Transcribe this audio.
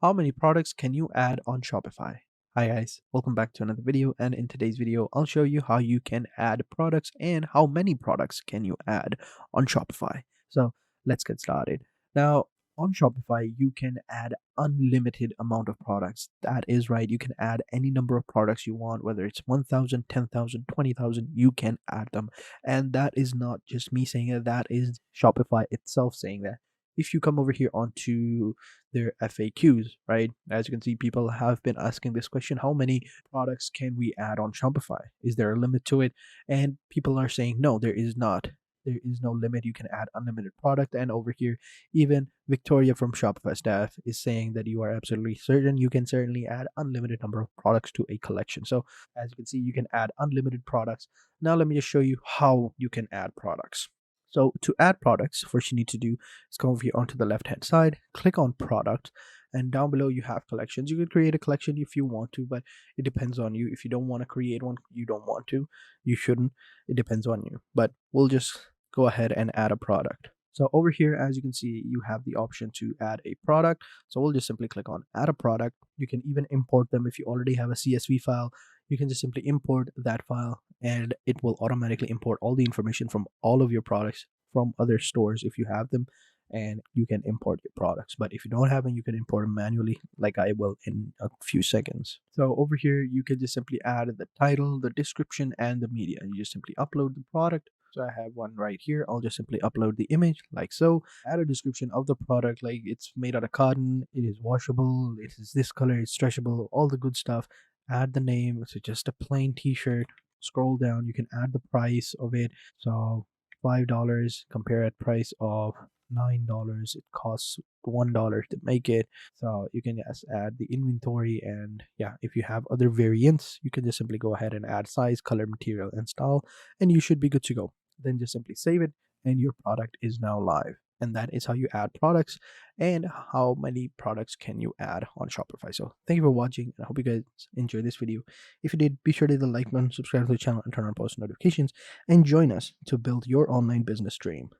How many products can you add on Shopify? Hi guys, welcome back to another video, and in today's video I'll show you how you can add products and how many products can you add on Shopify. So let's get started. Now on Shopify you can add unlimited amount of products. That is right, you can add any number of products you want, whether it's 1,000, 10,000, 20,000. You can add them. And that is not just me saying it, that is Shopify itself saying that. If you come over here onto their FAQs, right? As you can see, people have been asking this question: how many products can we add on Shopify? Is there a limit to it? And people are saying, no, there is not. There is no limit. You can add unlimited product. And over here, even Victoria from Shopify staff is saying that you are absolutely certain you can certainly add unlimited number of products to a collection. So as you can see, you can add unlimited products. Now let me just show you how you can add products. So to add products, first you need to do is come over here onto the left hand side, click on product, and down below you have collections. You can create a collection if you want to, but it depends on you. If you don't want to create one, you don't want to, you shouldn't. It depends on you. But we'll just go ahead and add a product. So over here, as you can see, you have the option to add a product. So we'll just simply click on add a product. You can even import them if you already have a CSV file. You can just simply import that file and it will automatically import all the information from all of your products from other stores if you have them, and you can import your products. But if you don't have them, you can import them manually like I will in a few seconds. So over here you can just simply add the title, the description, and the media. You just simply upload the product. So I have one right here. I'll just simply upload the image like so. Add a description of the product, like it's made out of cotton, it is washable, it is this color, it's stretchable, all the good stuff. Add the name, so just a plain t-shirt. Scroll down, you can add the price of it. So $5, compare at price of $9. It costs $1 to make it. So you can just add the inventory, and yeah, if you have other variants, you can just simply go ahead and add size, color, material, and style, and you should be good to go. Then just simply save it, and your product is now live. And that is how you add products and how many products can you add on Shopify. So thank you for watching, and I hope you guys enjoyed this video. If you did, be sure to hit the like button, subscribe to the channel, and turn on post notifications, and join us to build your online business dream.